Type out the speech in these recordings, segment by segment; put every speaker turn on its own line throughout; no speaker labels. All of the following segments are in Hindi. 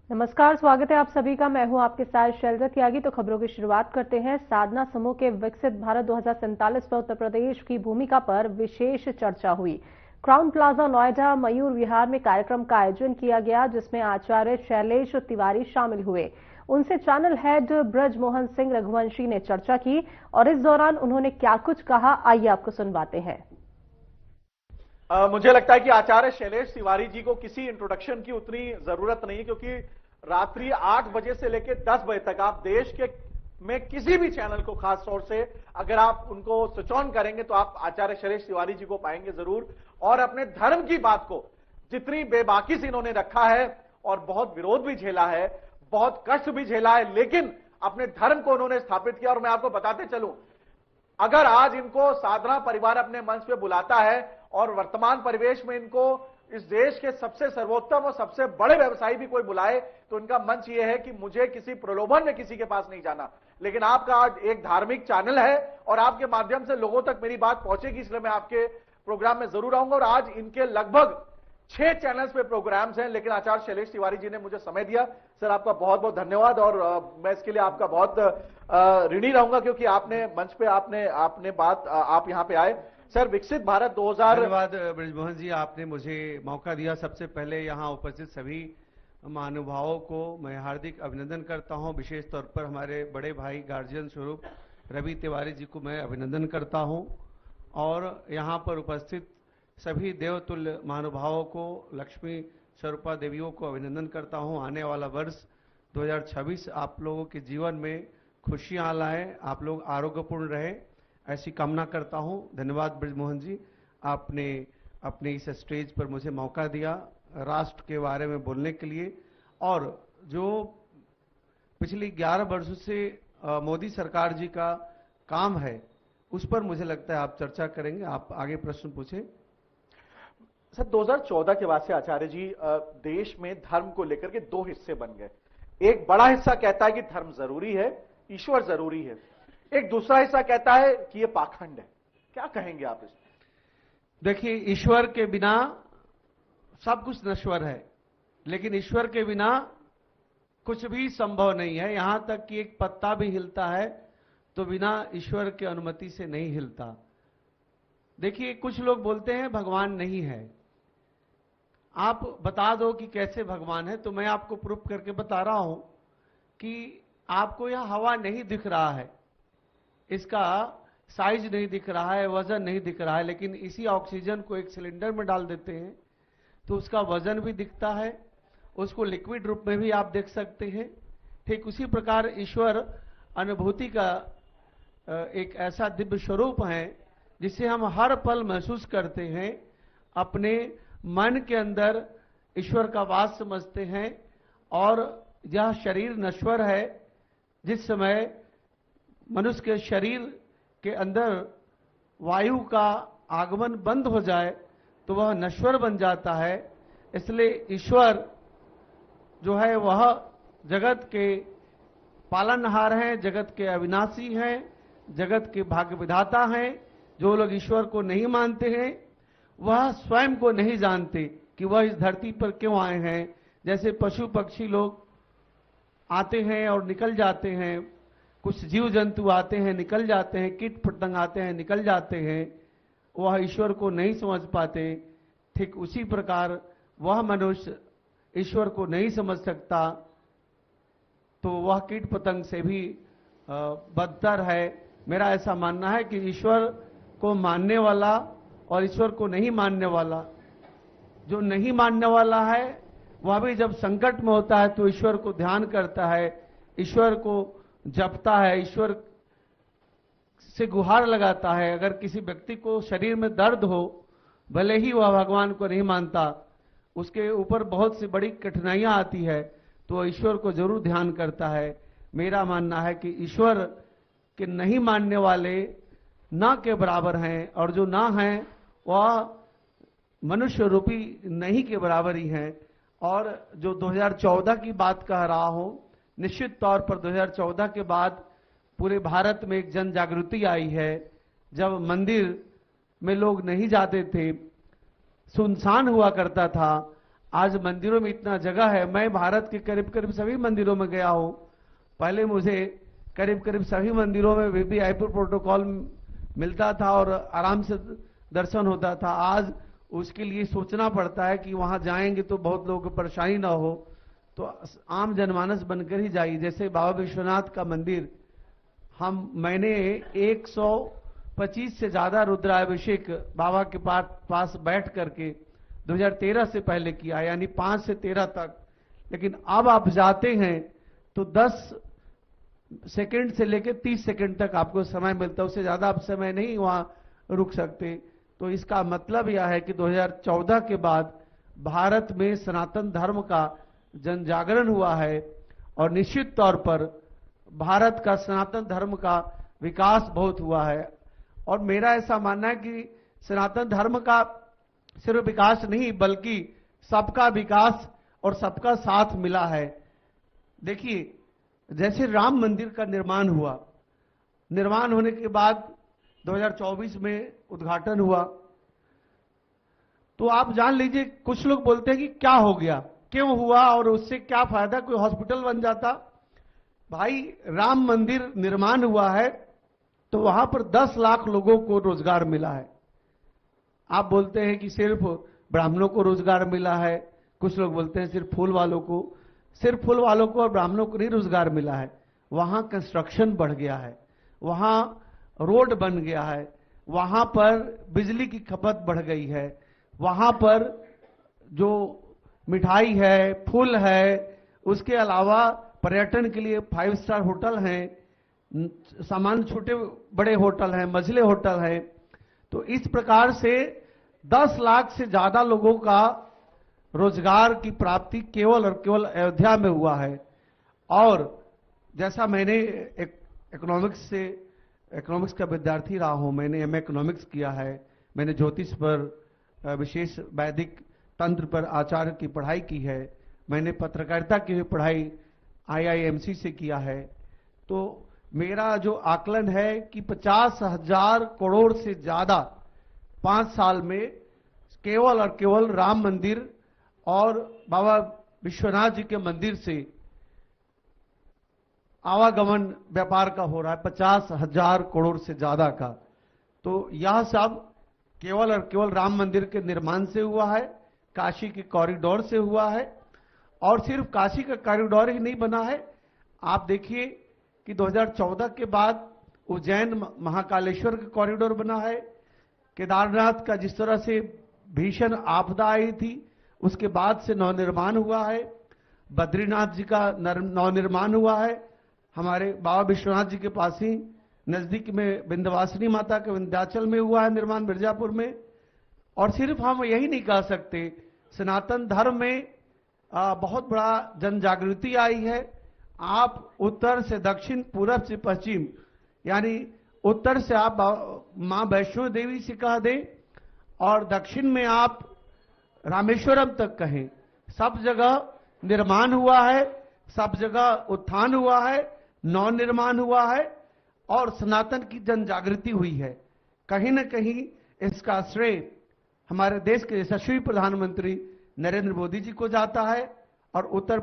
नमस्कार, स्वागत है आप सभी का। मैं हूं आपके साथ शैलजा त्यागी। तो खबरों की शुरुआत करते हैं। साधना समूह के विकसित भारत 2047 पर उत्तर प्रदेश की भूमिका पर विशेष चर्चा हुई। क्राउन प्लाजा नोएडा मयूर विहार में कार्यक्रम का आयोजन किया गया, जिसमें आचार्य शैलेश तिवारी शामिल हुए। उनसे चैनल हेड ब्रजमोहन सिंह रघुवंशी ने चर्चा की और इस दौरान उन्होंने क्या कुछ कहा, आइए आपको सुनवाते हैं।
मुझे लगता है कि आचार्य शैलेश तिवारी जी को किसी इंट्रोडक्शन की उतनी जरूरत नहीं, क्योंकि रात्रि 8 बजे से लेकर 10 बजे तक आप देश के में किसी भी चैनल को, खास तौर से अगर आप उनको स्विच ऑन करेंगे तो आप आचार्य शैलेश तिवारी जी को पाएंगे जरूर। और अपने धर्म की बात को जितनी बेबाकी से इन्होंने रखा है, और बहुत विरोध भी झेला है, बहुत कष्ट भी झेला है, लेकिन अपने धर्म को उन्होंने स्थापित किया। और मैं आपको बताते चलूं, अगर आज इनको साधना परिवार अपने मंच पे बुलाता है और वर्तमान परिवेश में इनको इस देश के सबसे सर्वोत्तम और सबसे बड़े व्यवसायी भी कोई बुलाए, तो इनका मंच ये है कि मुझे किसी प्रलोभन में किसी के पास नहीं जाना। लेकिन आपका आज एक धार्मिक चैनल है और आपके माध्यम से लोगों तक मेरी बात पहुंचेगी, इसलिए मैं आपके प्रोग्राम में जरूर आऊंगा। और आज इनके लगभग 6 चैनल्स पे प्रोग्राम्स हैं, लेकिन आचार्य शैलेश तिवारी जी ने मुझे समय दिया। सर, आपका बहुत बहुत धन्यवाद। और मैं इसके लिए आपका बहुत ऋणी रहूंगा, क्योंकि आपने मंच पे आपने बात आप यहां पे आए। सर, विकसित भारत 2000।
धन्यवाद ब्रजमोहन जी, आपने मुझे मौका दिया। सबसे पहले यहाँ उपस्थित सभी महानुभावों को मैं हार्दिक अभिनंदन करता हूँ। विशेष तौर पर हमारे बड़े भाई गार्जियन स्वरूप रवि तिवारी जी को मैं अभिनंदन करता हूँ, और यहाँ पर उपस्थित सभी देवतुल्य महानुभावों को, लक्ष्मी स्वरूपा देवियों को अभिनंदन करता हूँ। आने वाला वर्ष 2026 आप लोगों के जीवन में खुशियाँ लाए, आप लोग आरोग्यपूर्ण रहे, ऐसी कामना करता हूं। धन्यवाद ब्रजमोहन जी, आपने अपने इस स्टेज पर मुझे मौका दिया राष्ट्र के बारे में बोलने के लिए। और जो पिछली 11 वर्षों से मोदी सरकार जी का काम है, उस पर मुझे लगता है आप चर्चा करेंगे। आप आगे प्रश्न पूछें।
सर, 2014 के बाद से आचार्य जी देश में धर्म को लेकर के 2 हिस्से बन गए। एक बड़ा हिस्सा कहता है कि धर्म जरूरी है, ईश्वर जरूरी है। एक दूसरा हिस्सा कहता है कि ये पाखंड है। क्या कहेंगे आप इसमें?
देखिए, ईश्वर के बिना सब कुछ नश्वर है, लेकिन ईश्वर के बिना कुछ भी संभव नहीं है। यहां तक कि एक पत्ता भी हिलता है तो बिना ईश्वर की अनुमति से नहीं हिलता। देखिए, कुछ लोग बोलते हैं भगवान नहीं है। आप बता दो कि कैसे भगवान है, तो मैं आपको प्रूफ करके बता रहा हूं कि आपको यह हवा नहीं दिख रहा है, इसका साइज नहीं दिख रहा है, वजन नहीं दिख रहा है, लेकिन इसी ऑक्सीजन को एक सिलेंडर में डाल देते हैं तो उसका वजन भी दिखता है, उसको लिक्विड रूप में भी आप देख सकते हैं। ठीक उसी प्रकार ईश्वर अनुभूति का एक ऐसा दिव्य स्वरूप है जिसे हम हर पल महसूस करते हैं। अपने मन के अंदर ईश्वर का वास समझते हैं। और यह शरीर नश्वर है। जिस समय मनुष्य के शरीर के अंदर वायु का आगमन बंद हो जाए तो वह नश्वर बन जाता है। इसलिए ईश्वर जो है वह जगत के पालनहार हैं, जगत के अविनाशी हैं, जगत के भाग्य विधाता हैं। जो लोग ईश्वर को नहीं मानते हैं वह स्वयं को नहीं जानते कि वह इस धरती पर क्यों आए हैं। जैसे पशु पक्षी लोग आते हैं और निकल जाते हैं, कुछ जीव जंतु आते हैं निकल जाते हैं, कीट पतंग आते हैं निकल जाते हैं, वह ईश्वर को नहीं समझ पाते। ठीक उसी प्रकार वह मनुष्य ईश्वर को नहीं समझ सकता तो वह कीट पतंग से भी बदतर है। मेरा ऐसा मानना है कि ईश्वर को मानने वाला और ईश्वर को नहीं मानने वाला, जो नहीं मानने वाला है वह भी जब संकट में होता है तो ईश्वर को ध्यान करता है, ईश्वर को जपता है, ईश्वर से गुहार लगाता है। अगर किसी व्यक्ति को शरीर में दर्द हो, भले ही वह भगवान को नहीं मानता, उसके ऊपर बहुत सी बड़ी कठिनाइयां आती है, तो ईश्वर को जरूर ध्यान करता है। मेरा मानना है कि ईश्वर के नहीं मानने वाले ना के बराबर हैं, और जो ना हैं वह मनुष्य रूपी नहीं के बराबर ही हैं। और जो 2014 की बात कह रहा हूं, निश्चित तौर पर 2014 के बाद पूरे भारत में एक जन जागृति आई है। जब मंदिर में लोग नहीं जाते थे, सुनसान हुआ करता था, आज मंदिरों में इतना जगह है। मैं भारत के करीब करीब सभी मंदिरों में गया हूं। पहले मुझे करीब करीब सभी मंदिरों में वीवीआईपी प्रोटोकॉल मिलता था और आराम से दर्शन होता था। आज उसके लिए सोचना पड़ता है कि वहां जाएंगे तो बहुत लोगों को परेशानी ना हो, तो आम जनमानस बनकर ही जाइए। जैसे बाबा विश्वनाथ का मंदिर मैंने 125 से ज्यादा रुद्राभिषेक बाबा के पास बैठ करके 2013 से पहले किया, यानी 5 से 13 तक। लेकिन अब आप जाते हैं तो 10 सेकंड से लेकर 30 सेकंड तक आपको समय मिलता है, उससे ज्यादा आप समय नहीं वहां रुक सकते। तो इसका मतलब यह है कि 2014 के बाद भारत में सनातन धर्म का जन जागरण हुआ है और निश्चित तौर पर भारत का सनातन धर्म का विकास बहुत हुआ है। और मेरा ऐसा मानना है कि सनातन धर्म का सिर्फ विकास नहीं बल्कि सबका विकास और सबका साथ मिला है। देखिए, जैसे राम मंदिर का निर्माण हुआ, निर्माण होने के बाद 2024 में उद्घाटन हुआ, तो आप जान लीजिए कुछ लोग बोलते हैं कि क्या हो गया, क्यों हुआ और उससे क्या फायदा, कोई हॉस्पिटल बन जाता। भाई, राम मंदिर निर्माण हुआ है तो वहां पर 10 लाख लोगों को रोजगार मिला है। आप बोलते हैं कि सिर्फ ब्राह्मणों को रोजगार मिला है, कुछ लोग बोलते हैं सिर्फ फूल वालों को। सिर्फ फूल वालों को और ब्राह्मणों को नहीं रोजगार मिला है, वहां कंस्ट्रक्शन बढ़ गया है, वहां रोड बन गया है, वहां पर बिजली की खपत बढ़ गई है, वहां पर जो मिठाई है, फूल है, उसके अलावा पर्यटन के लिए 5 स्टार होटल हैं, सामान्य छोटे बड़े होटल हैं, मझले होटल हैं। तो इस प्रकार से 10 लाख से ज्यादा लोगों का रोजगार की प्राप्ति केवल और केवल अयोध्या में हुआ है। और जैसा मैंने इकोनॉमिक्स का विद्यार्थी रहा हूं, मैंने एमए इकोनॉमिक्स किया है, मैंने ज्योतिष पर विशेष वैदिक तंत्र पर आचार्य की पढ़ाई की है, मैंने पत्रकारिता की भी पढ़ाई IIMC से किया है। तो मेरा जो आकलन है कि 50,000 करोड़ से ज्यादा 5 साल में केवल और केवल राम मंदिर और बाबा विश्वनाथ जी के मंदिर से आवागमन व्यापार का हो रहा है, 50,000 करोड़ से ज्यादा का। तो यह सब केवल और केवल राम मंदिर के निर्माण से हुआ है, काशी के कॉरिडोर से हुआ है। और सिर्फ काशी का कॉरिडोर ही नहीं बना है, आप देखिए कि 2014 के बाद उज्जैन महाकालेश्वर का कॉरिडोर बना है, केदारनाथ का जिस तरह से भीषण आपदा आई थी उसके बाद से नवनिर्माण हुआ है, बद्रीनाथ जी का नवनिर्माण हुआ है, हमारे बाबा विश्वनाथ जी के पास ही नजदीक में विंध्यवासिनी माता के विंध्याचल में हुआ है निर्माण, मिर्जापुर में। और सिर्फ हम यही नहीं कह सकते, सनातन धर्म में बहुत बड़ा जन जागृति आई है। आप उत्तर से दक्षिण, पूरब से पश्चिम, यानी उत्तर से आप मां वैष्णो देवी से कह दें और दक्षिण में आप रामेश्वरम तक कहें, सब जगह निर्माण हुआ है, सब जगह उत्थान हुआ है, नव निर्माण हुआ है और सनातन की जन जागृति हुई है। कहीं न कहीं इसका श्रेय हमारे देश के यशस्वी प्रधानमंत्री नरेंद्र मोदी जी को जाता है और उत्तर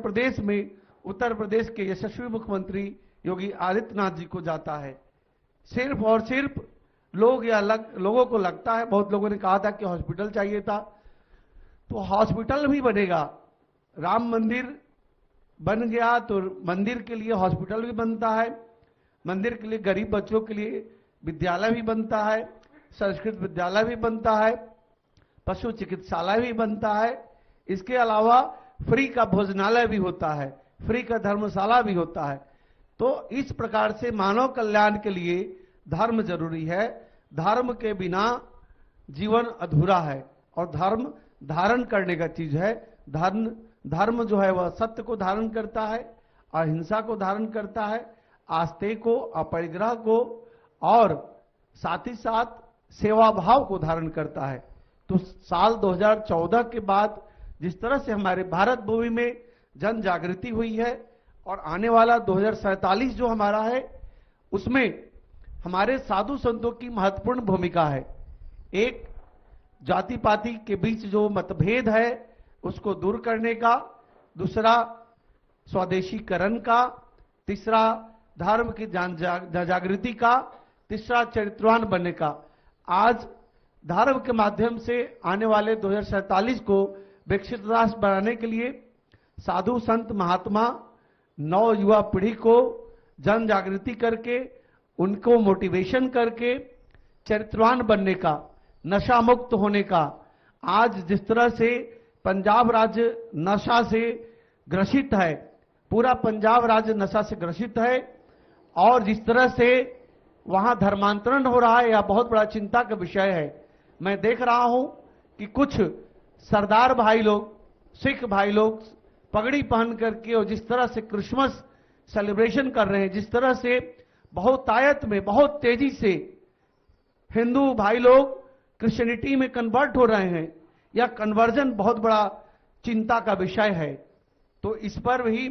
प्रदेश के यशस्वी मुख्यमंत्री योगी आदित्यनाथ जी को जाता है। सिर्फ और सिर्फ लोगों को लगता है, बहुत लोगों ने कहा था कि हॉस्पिटल चाहिए था, तो हॉस्पिटल भी बनेगा। राम मंदिर बन गया तो मंदिर के लिए हॉस्पिटल भी बनता है, मंदिर के लिए गरीब बच्चों के लिए विद्यालय भी बनता है, संस्कृत विद्यालय भी बनता है, पशु चिकित्सालय भी बनता है। इसके अलावा फ्री का भोजनालय भी होता है, फ्री का धर्मशाला भी होता है। तो इस प्रकार से मानव कल्याण के लिए धर्म जरूरी है। धर्म के बिना जीवन अधूरा है और धर्म धारण करने का चीज है। धर्म जो है वह सत्य को धारण करता है, अहिंसा को धारण करता है, आस्थे को, अपरिग्रह को और साथ ही साथ सेवा भाव को धारण करता है। तो साल 2014 के बाद जिस तरह से हमारे भारत भूमि में जन जागृति हुई है और आने वाला 2047 जो हमारा है उसमें हमारे साधु संतों की महत्वपूर्ण भूमिका है। एक जाति पाति के बीच जो मतभेद है उसको दूर करने का, दूसरा स्वदेशीकरण का, तीसरा धर्म की जागृति का, तीसरा चरित्रवान बनने का। आज धर्म के माध्यम से आने वाले 2047 को विकसित राष्ट्र बनाने के लिए साधु संत महात्मा नव युवा पीढ़ी को जन जागृति करके, उनको मोटिवेशन करके चरित्रवान बनने का, नशा मुक्त होने का। आज जिस तरह से पंजाब राज्य नशा से ग्रसित है, पूरा पंजाब राज्य नशा से ग्रसित है, और जिस तरह से वहां धर्मांतरण हो रहा है, यह बहुत बड़ा चिंता का विषय है। मैं देख रहा हूं कि कुछ सरदार भाई लोग, सिख भाई लोग पगड़ी पहन करके और जिस तरह से क्रिसमस सेलिब्रेशन कर रहे हैं, जिस तरह से बहुतायत में बहुत तेजी से हिंदू भाई लोग क्रिश्चियनिटी में कन्वर्ट हो रहे हैं, यह कन्वर्जन बहुत बड़ा चिंता का विषय है। तो इस पर भी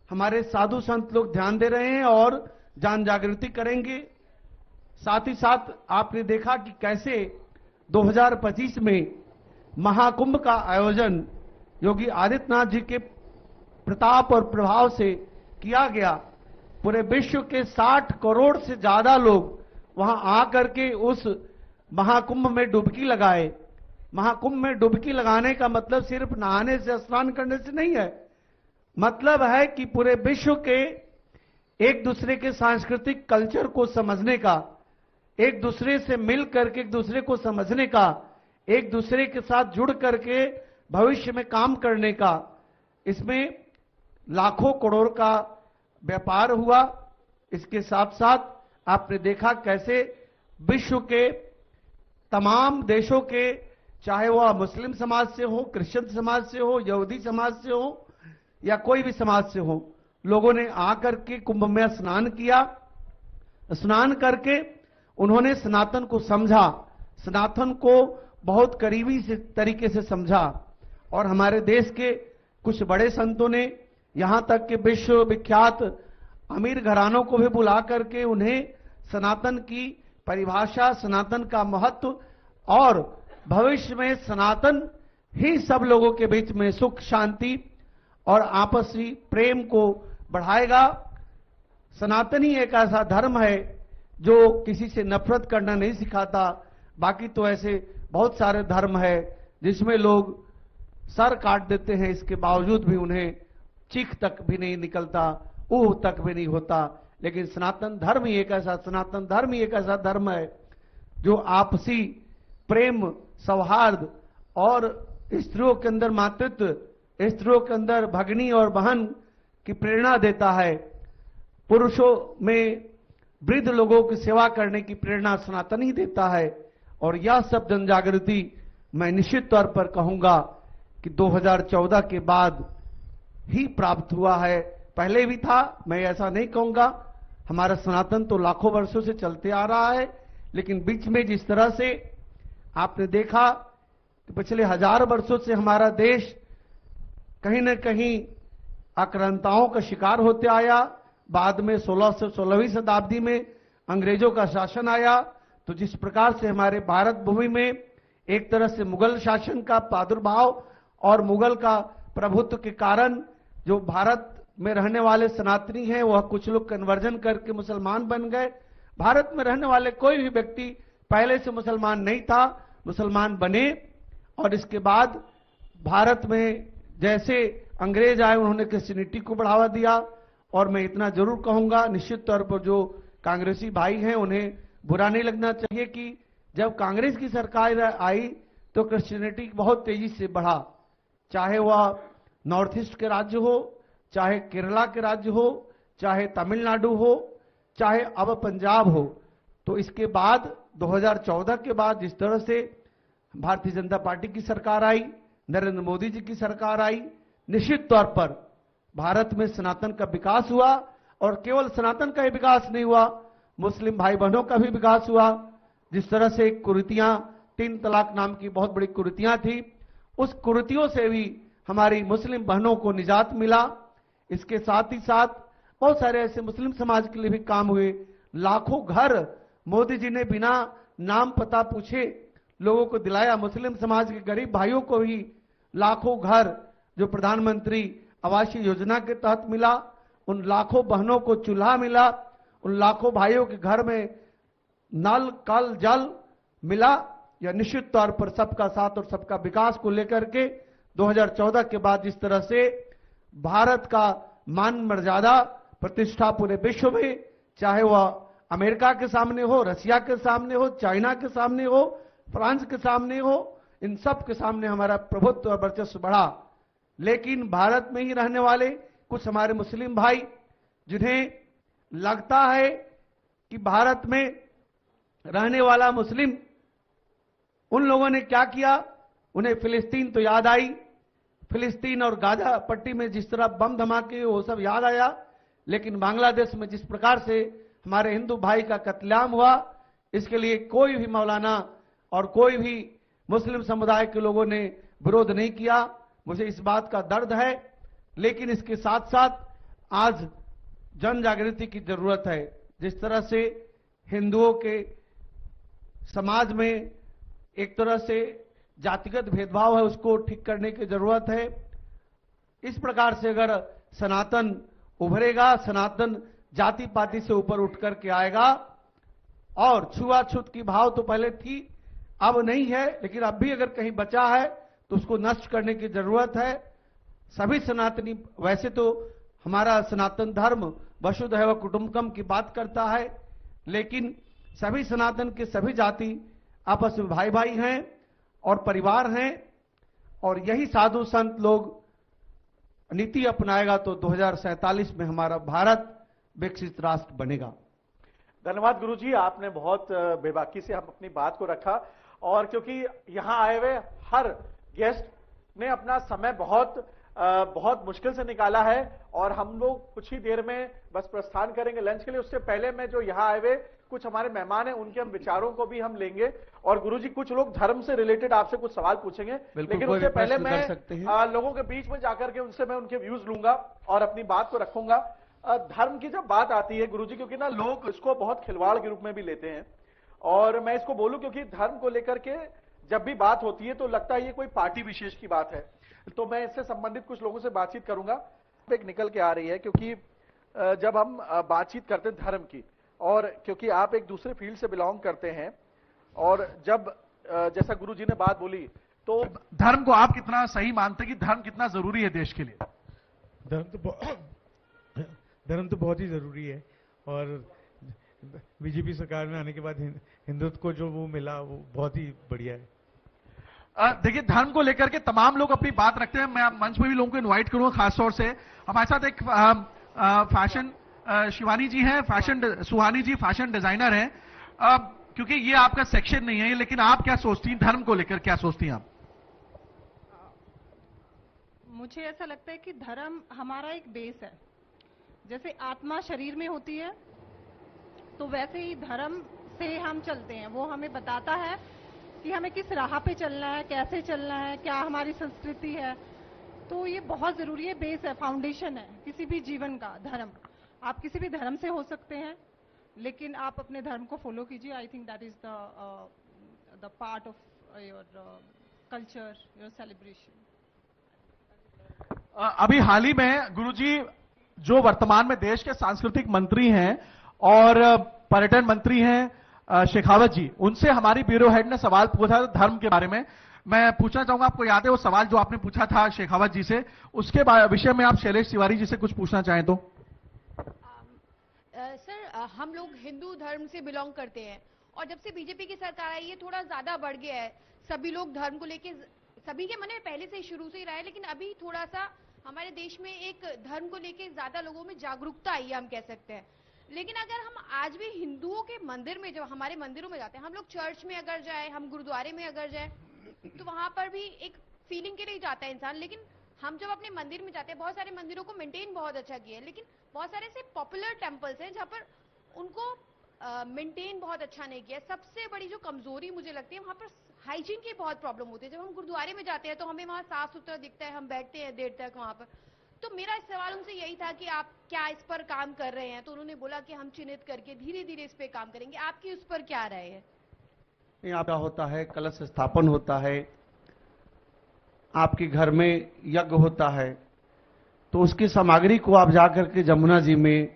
हमारे साधु संत लोग ध्यान दे रहे हैं और जन जागृति करेंगे। साथ ही साथ आपने देखा कि कैसे 2025 में महाकुंभ का आयोजन योगी आदित्यनाथ जी के प्रताप और प्रभाव से किया गया। पूरे विश्व के 60 करोड़ से ज्यादा लोग वहां आकर के उस महाकुंभ में डुबकी लगाए। महाकुंभ में डुबकी लगाने का मतलब सिर्फ नहाने से, स्नान करने से नहीं है। मतलब है कि पूरे विश्व के एक दूसरे के सांस्कृतिक कल्चर को समझने का, एक दूसरे से मिल करके एक दूसरे को समझने का, एक दूसरे के साथ जुड़ करके भविष्य में काम करने का। इसमें लाखों करोड़ का व्यापार हुआ। इसके साथ साथ आपने देखा कैसे विश्व के तमाम देशों के, चाहे वह मुस्लिम समाज से हो, क्रिश्चियन समाज से हो, यहूदी समाज से हो या कोई भी समाज से हो, लोगों ने आकर के कुंभ में स्नान किया। स्नान करके उन्होंने सनातन को समझा, सनातन को बहुत करीबी से तरीके से समझा। और हमारे देश के कुछ बड़े संतों ने, यहां तक कि विश्व विख्यात अमीर घरानों को भी बुला करके उन्हें सनातन की परिभाषा, सनातन का महत्व और भविष्य में सनातन ही सब लोगों के बीच में सुख, शांति और आपसी प्रेम को बढ़ाएगा। सनातन ही एक ऐसा धर्म है जो किसी से नफरत करना नहीं सिखाता। बाकी तो ऐसे बहुत सारे धर्म है जिसमें लोग सर काट देते हैं, इसके बावजूद भी उन्हें चीख तक भी नहीं निकलता, ऊह तक भी नहीं होता। लेकिन सनातन धर्म ही एक ऐसा धर्म है जो आपसी प्रेम, सौहार्द और स्त्रियों के अंदर मातृत्व, स्त्रियों के अंदर भगिनी और बहन की प्रेरणा देता है। पुरुषों में वृद्ध लोगों की सेवा करने की प्रेरणा सनातन ही देता है। और यह सब जन जागृति मैं निश्चित तौर पर कहूंगा कि 2014 के बाद ही प्राप्त हुआ है। पहले भी था, मैं ऐसा नहीं कहूंगा। हमारा सनातन तो लाखों वर्षों से चलते आ रहा है, लेकिन बीच में जिस तरह से आपने देखा कि पिछले 1000 वर्षों से हमारा देश कहीं न कहीं आक्रांताओं का शिकार होते आया। बाद में 16वीं शताब्दी में अंग्रेजों का शासन आया, तो जिस प्रकार से हमारे भारत भूमि में एक तरह से मुगल शासन का प्रादुर्भाव और मुगल का प्रभुत्व के कारण जो भारत में रहने वाले सनातनी हैं वह कुछ लोग कन्वर्जन करके मुसलमान बन गए। भारत में रहने वाले कोई भी व्यक्ति पहले से मुसलमान नहीं था, मुसलमान बने। और इसके बाद भारत में जैसे अंग्रेज आए उन्होंने क्रिश्चियनिटी को बढ़ावा दिया। और मैं इतना जरूर कहूंगा, निश्चित तौर पर जो कांग्रेसी भाई हैं उन्हें बुरा नहीं लगना चाहिए कि जब कांग्रेस की सरकार आई तो क्रिश्चियनिटी बहुत तेजी से बढ़ा। चाहे वह नॉर्थ ईस्ट के राज्य हो, चाहे केरला के राज्य हो, चाहे तमिलनाडु हो, चाहे अब पंजाब हो। तो इसके बाद 2014 के बाद जिस तरह से भारतीय जनता पार्टी की सरकार आई, नरेंद्र मोदी जी की सरकार आई, निश्चित तौर पर भारत में सनातन का विकास हुआ। और केवल सनातन का ही विकास नहीं हुआ, मुस्लिम भाई बहनों का भी विकास हुआ। जिस तरह से कुरीतियां, 3 तलाक नाम की बहुत बड़ी कुरीतियां थी, उस कुरीतियों से भी हमारी मुस्लिम बहनों को निजात मिला। इसके साथ ही साथ बहुत सारे ऐसे मुस्लिम समाज के लिए भी काम हुए। लाखों घर मोदी जी ने बिना नाम पता पूछे लोगों को दिलाया। मुस्लिम समाज के गरीब भाइयों को भी लाखों घर जो प्रधानमंत्री आवासीय योजना के तहत मिला, उन लाखों बहनों को चूल्हा मिला, उन लाखों भाइयों के घर में नल कल जल मिला, यह निश्चित तौर पर सबका साथ और सबका विकास को लेकर के 2014 के बाद जिस तरह से भारत का मान मर्यादा प्रतिष्ठा पूरे विश्व में, चाहे वह अमेरिका के सामने हो, रसिया के सामने हो, चाइना के सामने हो, फ्रांस के सामने हो, इन सब के सामने हमारा प्रभुत्व और वर्चस्व बढ़ा। लेकिन भारत में ही रहने वाले कुछ हमारे मुस्लिम भाई, जिन्हें लगता है कि भारत में रहने वाला मुस्लिम, उन लोगों ने क्या किया, उन्हें फिलिस्तीन तो याद आई, फिलिस्तीन और गाजा पट्टी में जिस तरह बम धमाके वो सब याद आया, लेकिन बांग्लादेश में जिस प्रकार से हमारे हिंदू भाई का कत्लेआम हुआ, इसके लिए कोई भी मौलाना और कोई भी मुस्लिम समुदाय के लोगों ने विरोध नहीं किया। मुझे इस बात का दर्द है, लेकिन इसके साथ साथ आज जन जागृति की जरूरत है। जिस तरह से हिंदुओं के समाज में एक तरह से जातिगत भेदभाव है, उसको ठीक करने की जरूरत है। इस प्रकार से अगर सनातन उभरेगा, सनातन जाति पाति से ऊपर उठ करके आएगा, और छुआछूत की भाव तो पहले थी, अब नहीं है, लेकिन अब भी अगर कहीं बचा है तो उसको नष्ट करने की जरूरत है। सभी सनातनी, वैसे तो हमारा सनातन धर्म वसुधैव कुटुंबकम की बात करता है, लेकिन सभी सनातन के सभी जाति आपस में भाई भाई हैं और परिवार हैं, और यही साधु संत लोग नीति अपनाएगा तो 2047 में हमारा भारत विकसित राष्ट्र बनेगा।
धन्यवाद गुरुजी, आपने बहुत बेबाकी से हम अपनी बात को रखा, और क्योंकि यहां आए हुए हर गेस्ट ने अपना समय बहुत मुश्किल से निकाला है, और हम लोग कुछ ही देर में बस प्रस्थान करेंगे लंच के लिए। उससे पहले मैं जो यहाँ आए हुए कुछ हमारे मेहमान हैं, उनके हम विचारों को भी हम लेंगे, और गुरुजी कुछ लोग धर्म से रिलेटेड आपसे कुछ सवाल पूछेंगे, लेकिन उससे पहले मैं लोगों के बीच में जाकर के उनसे मैं उनके व्यूज लूंगा और अपनी बात को रखूंगा। धर्म की जब बात आती है गुरुजी, क्योंकि ना लोग इसको बहुत खिलवाड़ के रूप में भी लेते हैं, और मैं इसको बोलूं क्योंकि धर्म को लेकर के जब भी बात होती है तो लगता है ये कोई पार्टी विशेष की बात है, तो मैं इससे संबंधित कुछ लोगों से बातचीत करूंगा। एक निकल के आ रही है, क्योंकि जब हम बातचीत करते हैं धर्म की, और क्योंकि आप एक दूसरे फील्ड से बिलोंग करते हैं, और जब जैसा गुरुजी ने बात बोली, तो धर्म को आप कितना सही मानते हैं कि धर्म कितना जरूरी है देश के लिए?
धर्म तो बहुत ही जरूरी है, और बीजेपी सरकार में आने के बाद हिंदुत्व को जो वो मिला वो बहुत ही बढ़िया है।
देखिए, धर्म को लेकर के तमाम लोग अपनी बात रखते हैं। मैं मंच में भी लोगों को इनवाइट करूंगा, खासतौर से हमारे साथ एक फैशन शिवानी जी हैं, सुहानी जी फैशन डिजाइनर हैं। क्योंकि ये आपका सेक्शन नहीं है, लेकिन आप क्या सोचती हैं धर्म को लेकर, क्या सोचती हैं आप?
मुझे ऐसा लगता है कि धर्म हमारा एक बेस है। जैसे आत्मा शरीर में होती है, तो वैसे ही धर्म से हम चलते हैं। वो हमें बताता है कि हमें किस राह पे चलना है, कैसे चलना है, क्या हमारी संस्कृति है। तो ये बहुत जरूरी है, बेस है, फाउंडेशन है किसी भी जीवन का धर्म। आप किसी भी धर्म से हो सकते हैं, लेकिन आप अपने धर्म को फॉलो कीजिए। I think that is the part of your culture, your celebration.
अभी हाल ही में गुरुजी जो वर्तमान में देश के सांस्कृतिक मंत्री हैं और पर्यटन मंत्री हैं शेखावत जी, उनसे हमारी ब्यूरो हेड ने सवाल पूछा धर्म के बारे में। मैं पूछना चाहूंगा, आपको याद है वो सवाल जो आपने पूछा था शेखावत जी से, उसके विषय में आप शैलेश तिवारी जी से कुछ पूछना चाहें तो?
सर, हम लोग हिंदू धर्म से बिलोंग करते हैं, और जब से बीजेपी की सरकार आई है थोड़ा ज्यादा बढ़ गया है। सभी लोग धर्म को लेके, सभी के मन में पहले से शुरू से ही रहा है, लेकिन अभी थोड़ा सा हमारे देश में एक धर्म को लेके ज्यादा लोगों में जागरूकता आई है, हम कह सकते हैं। लेकिन अगर हम आज भी हिंदुओं के मंदिर में, जब हमारे मंदिरों में जाते हैं, हम लोग चर्च में अगर जाए, हम गुरुद्वारे में अगर जाए, तो वहां पर भी एक फीलिंग के लिए जाता है इंसान। लेकिन हम जब अपने मंदिर में जाते हैं, बहुत सारे मंदिरों को मेंटेन बहुत अच्छा किया है, लेकिन बहुत सारे ऐसे पॉपुलर टेम्पल्स हैं जहाँ पर उनको मेंटेन बहुत अच्छा नहीं किया। सबसे बड़ी जो कमजोरी मुझे लगती है, वहां पर हाइजीन की बहुत प्रॉब्लम होती है। जब हम गुरुद्वारे में जाते हैं तो हमें वहां साफ सुथरा दिखता है, हम बैठते हैं देर तक वहां पर। तो मेरा सवाल उनसे यही था कि आप क्या इस पर काम कर रहे हैं? तो उन्होंने बोला कि हम चिन्हित करके धीरे धीरे इस पे काम करेंगे। आपकी उस पर क्या राय है?
यहाँ क्या होता है, कलश स्थापन होता है, आपके घर में यज्ञ होता है तो उसकी सामग्री को आप जाकर के जमुना जी में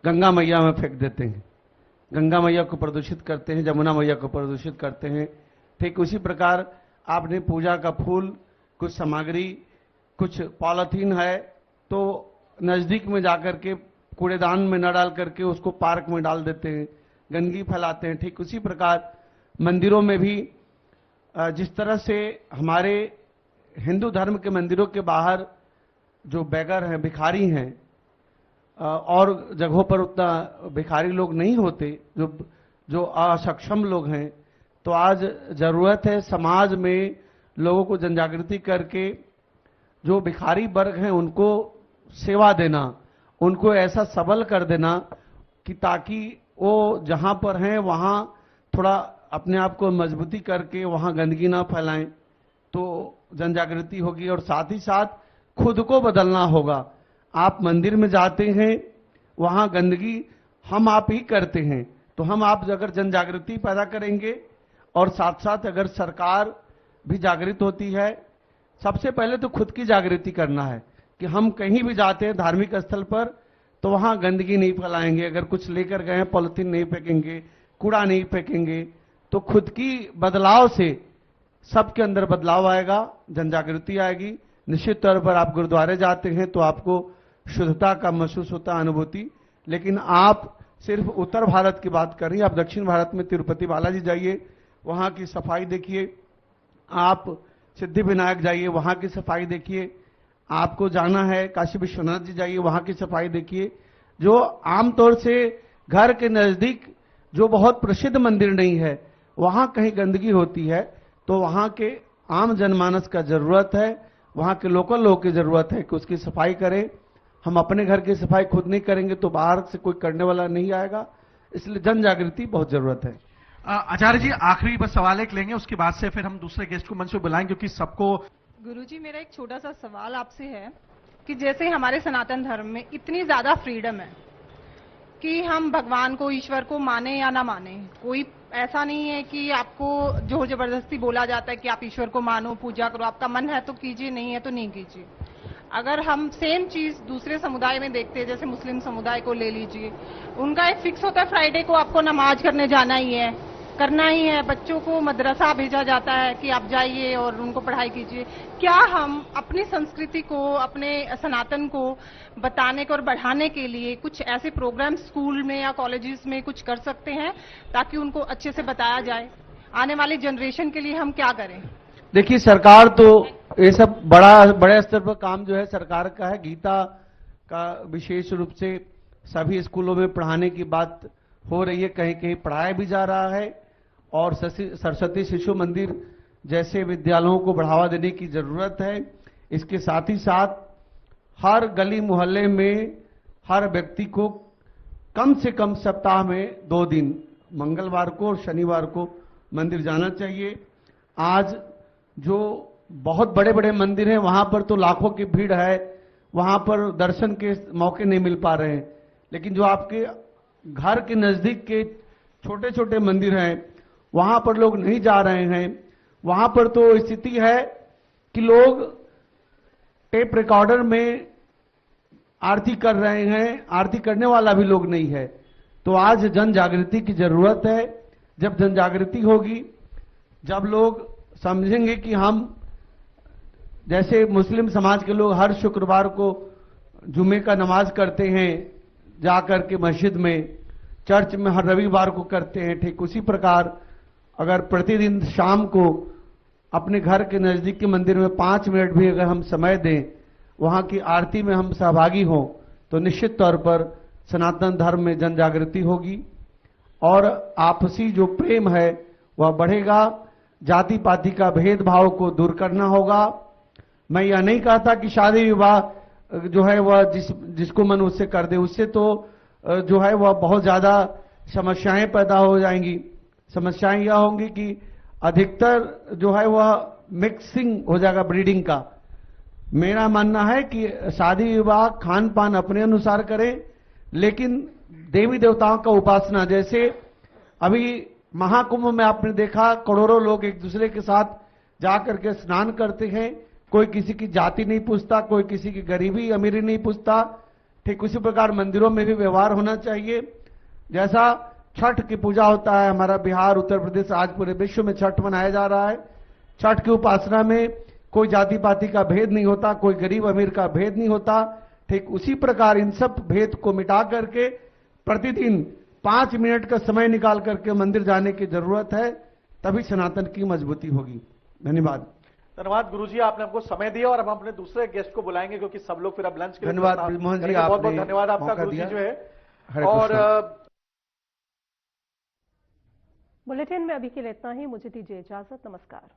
गंगा मैया में फेंक देते हैं, गंगा मैया को प्रदूषित करते हैं, जमुना मैया को प्रदूषित करते हैं। ठीक उसी प्रकार आपने पूजा का फूल, कुछ सामग्री, कुछ पॉलीथीन है तो नजदीक में जाकर के कूड़ेदान में न डाल करके उसको पार्क में डाल देते हैं, गंदगी फैलाते हैं। ठीक उसी प्रकार मंदिरों में भी जिस तरह से हमारे हिंदू धर्म के मंदिरों के बाहर जो बेगर हैं, भिखारी हैं, और जगहों पर उतना भिखारी लोग नहीं होते, जो असक्षम लोग हैं, तो आज जरूरत है समाज में लोगों को जनजागृति करके जो भिखारी वर्ग हैं उनको सेवा देना, उनको ऐसा सबल कर देना कि ताकि वो जहां पर हैं वहां थोड़ा अपने आप को मजबूती करके वहां गंदगी ना फैलाएं, तो जनजागृति होगी। और साथ ही साथ खुद को बदलना होगा। आप मंदिर में जाते हैं, वहां गंदगी हम आप ही करते हैं, तो हम आप अगर जनजागृति पैदा करेंगे और साथ साथ अगर सरकार भी जागृत होती है, सबसे पहले तो खुद की जागृति करना है कि हम कहीं भी जाते हैं धार्मिक स्थल पर तो वहां गंदगी नहीं फैलाएंगे, अगर कुछ लेकर गए हैं पॉलिथीन नहीं फेंकेंगे, कूड़ा नहीं फेंकेंगे, तो खुद की बदलाव से सबके अंदर बदलाव आएगा, जनजागृति आएगी। निश्चित तौर पर आप गुरुद्वारे जाते हैं तो आपको शुद्धता का महसूस होता है, अनुभूति। लेकिन आप सिर्फ उत्तर भारत की बात कर रही हैं, आप दक्षिण भारत में तिरुपति बालाजी जाइए, वहां की सफाई देखिए, आप सिद्धि विनायक जाइए, वहां की सफाई देखिए, आपको जाना है काशी विश्वनाथ जी जाइए, वहां की सफाई देखिए। जो आमतौर से घर के नजदीक जो बहुत प्रसिद्ध मंदिर नहीं है वहां कहीं गंदगी होती है, तो वहां के आम जनमानस का जरूरत है, वहां के लोकल लोगों की जरूरत है कि उसकी सफाई करें। हम अपने घर की सफाई खुद नहीं करेंगे तो बाहर से कोई करने वाला नहीं आएगा, इसलिए जन जागृति बहुत जरूरत है।
आचार्य जी, आखिरी बस सवाल एक लेंगे, उसके बाद से फिर हम दूसरे गेस्ट को मंच पे बुलाएंगे क्योंकि सबको।
गुरुजी, मेरा एक छोटा सा सवाल आपसे है कि जैसे हमारे सनातन धर्म में इतनी ज्यादा फ्रीडम है कि हम भगवान को, ईश्वर को माने या ना माने, कोई ऐसा नहीं है कि आपको जोर जबरदस्ती बोला जाता है कि आप ईश्वर को मानो, पूजा करो, आपका मन है तो कीजिए, नहीं है तो नहीं कीजिए। अगर हम सेम चीज दूसरे समुदाय में देखते हैं, जैसे मुस्लिम समुदाय को ले लीजिए, उनका एक फिक्स होता है फ्राइडे को आपको नमाज करने जाना ही है, करना ही है, बच्चों को मदरसा भेजा जाता है कि आप जाइए और उनको पढ़ाई कीजिए। क्या हम अपनी संस्कृति को, अपने सनातन को बताने को और बढ़ाने के लिए कुछ ऐसे प्रोग्राम स्कूल में या कॉलेजेस में कुछ कर सकते हैं ताकि उनको अच्छे से बताया जाए? आने वाली जनरेशन के लिए हम क्या करें?
देखिए, सरकार तो ये सब बड़े स्तर पर काम जो है सरकार का है। गीता का विशेष रूप से सभी स्कूलों में पढ़ाने की बात हो रही है, कहीं कहीं पढ़ाया भी जा रहा है, और सरस्वती शिशु मंदिर जैसे विद्यालयों को बढ़ावा देने की जरूरत है। इसके साथ ही साथ हर गली मोहल्ले में हर व्यक्ति को कम से कम सप्ताह में 2 दिन, मंगलवार को और शनिवार को मंदिर जाना चाहिए। आज जो बहुत बड़े बड़े मंदिर हैं वहां पर तो लाखों की भीड़ है, वहां पर दर्शन के मौके नहीं मिल पा रहे हैं, लेकिन जो आपके घर के नजदीक के छोटे छोटे मंदिर हैं वहां पर लोग नहीं जा रहे हैं। वहां पर तो स्थिति है कि लोग टेप रिकॉर्डर में आरती कर रहे हैं, आरती करने वाला भी लोग नहीं है। तो आज जन जागृति की जरूरत है। जब जन जागृति होगी, जब लोग समझेंगे कि हम, जैसे मुस्लिम समाज के लोग हर शुक्रवार को जुमे का नमाज करते हैं जाकर के मस्जिद में, चर्च में हर रविवार को करते हैं, ठीक उसी प्रकार अगर प्रतिदिन शाम को अपने घर के नजदीक के मंदिर में 5 मिनट भी अगर हम समय दें, वहां की आरती में हम सहभागी हों, तो निश्चित तौर पर सनातन धर्म में जन जागृति होगी और आपसी जो प्रेम है वह बढ़ेगा। जाति पाति का भेदभाव को दूर करना होगा। मैं यह नहीं कहता कि शादी विवाह जो है वह जिसको मन उससे कर दे, उससे तो जो है वह बहुत ज्यादा समस्याएं पैदा हो जाएंगी। समस्याएं यह होंगी कि अधिकतर जो है वह मिक्सिंग हो जाएगा, ब्रीडिंग का। मेरा मानना है कि शादी विवाह खान पान अपने अनुसार करें, लेकिन देवी देवताओं का उपासना, जैसे अभी महाकुंभ में आपने देखा करोड़ों लोग एक दूसरे के साथ जाकर के स्नान करते हैं, कोई किसी की जाति नहीं पूछता, कोई किसी की गरीबी अमीरी नहीं पूछता। ठीक उसी प्रकार मंदिरों में भी व्यवहार होना चाहिए। जैसा छठ की पूजा होता है, हमारा बिहार, उत्तर प्रदेश, आज पूरे विश्व में छठ मनाया जा रहा है। छठ की उपासना में कोई जाति पाति का भेद नहीं होता, कोई गरीब अमीर का भेद नहीं होता। ठीक उसी प्रकार इन सब भेद को मिटा करके प्रतिदिन 5 मिनट का समय निकाल करके मंदिर जाने की जरूरत है, तभी सनातन की मजबूती होगी। धन्यवाद।
धन्यवाद गुरुजी, आपने हमको समय दिया और अब हम अपने दूसरे गेस्ट को बुलाएंगे क्योंकि सब लोग फिर अब लंच के लिए
धन्यवाद मोहन जी,
बहुत बहुत धन्यवाद आपका गुरुजी जो है। और
बुलेटिन में अभी के लिए इतना ही, मुझे दीजिए इजाजत, नमस्कार।